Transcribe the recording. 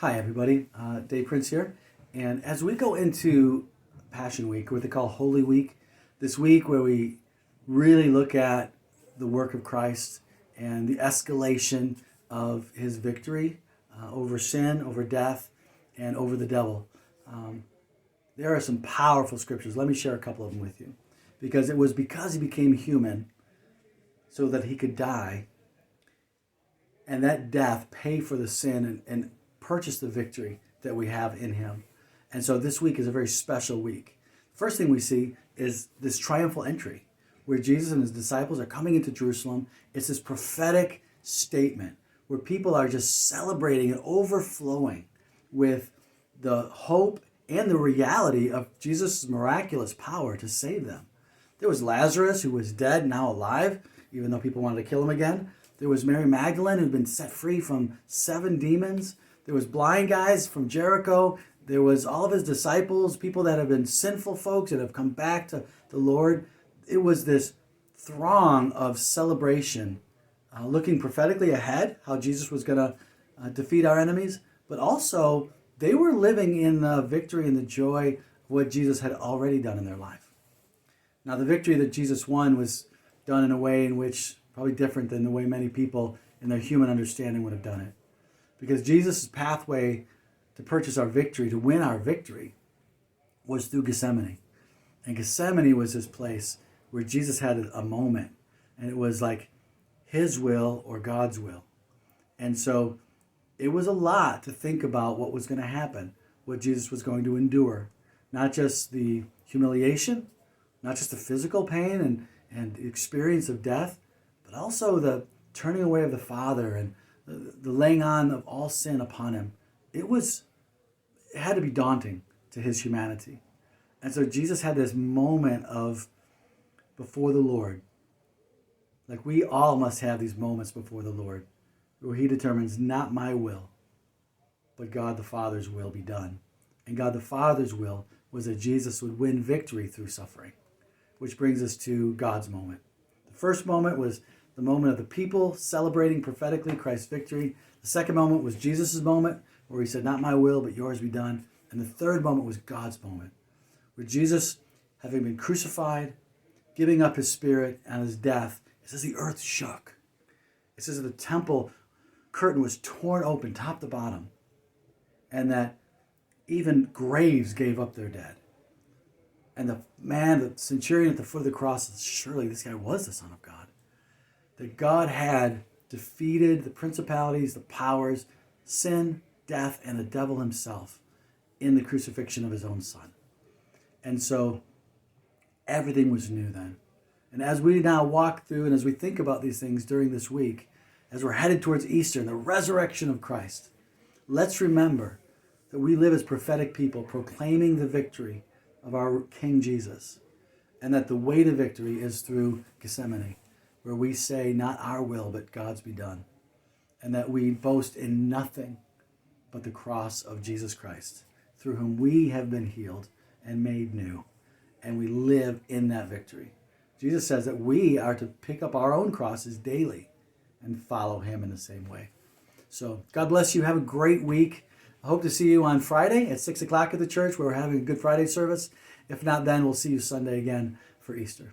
Hi, everybody. Dave Prince here. And as we go into Passion Week, what they call Holy Week, this week where we really look at the work of Christ and the escalation of his victory over sin, over death, and over the devil. There are some powerful scriptures. Let me share a couple of them with you. Because it was because he became human so that he could die and that death pay for the sin and purchase the victory that we have in him. And so this week is a very special week. First thing we see is this triumphal entry where Jesus and his disciples are coming into Jerusalem. It's this prophetic statement where people are just celebrating and overflowing with the hope and the reality of Jesus' miraculous power to save them. There was Lazarus, who was dead, now alive, even though people wanted to kill him again. There was Mary Magdalene, who'd been set free from 7 demons. There was blind guys from Jericho. There was all of his disciples, people that have been sinful folks that have come back to the Lord. It was this throng of celebration, looking prophetically ahead, how Jesus was going to defeat our enemies, but also they were living in the victory and the joy of what Jesus had already done in their life. Now, the victory that Jesus won was done in a way in which probably different than the way many people in their human understanding would have done it. Because Jesus' pathway to purchase our victory, to win our victory, was through Gethsemane. And Gethsemane was this place where Jesus had a moment. And it was like his will or God's will. And so it was a lot to think about what was going to happen, what Jesus was going to endure. Not just the humiliation, not just the physical pain and the experience of death, but also the turning away of the Father and the laying on of all sin upon him. It had to be daunting to his humanity. And so Jesus had this moment of before the Lord. Like we all must have these moments before the Lord where he determines not my will, but God the Father's will be done. And God the Father's will was that Jesus would win victory through suffering, which brings us to God's moment. The first moment was the moment of the people celebrating prophetically Christ's victory. The second moment was Jesus' moment, where he said, not my will, but yours be done. And the third moment was God's moment, where Jesus, having been crucified, giving up his spirit and his death, it says the earth shook. It says that the temple curtain was torn open, top to bottom, and that even graves gave up their dead. And the centurion at the foot of the cross says, surely this guy was the Son of God. That God had defeated the principalities, the powers, sin, death, and the devil himself in the crucifixion of his own Son. And so everything was new then. And as we now walk through and as we think about these things during this week, as we're headed towards Easter and the resurrection of Christ, let's remember that we live as prophetic people proclaiming the victory of our King Jesus, and that the way to victory is through Gethsemane, where we say, not our will, but God's be done, and that we boast in nothing but the cross of Jesus Christ, through whom we have been healed and made new, and we live in that victory. Jesus says that we are to pick up our own crosses daily and follow him in the same way. So God bless you. Have a great week. I hope to see you on Friday at 6 o'clock at the church where we're having a Good Friday service. If not, then we'll see you Sunday again for Easter.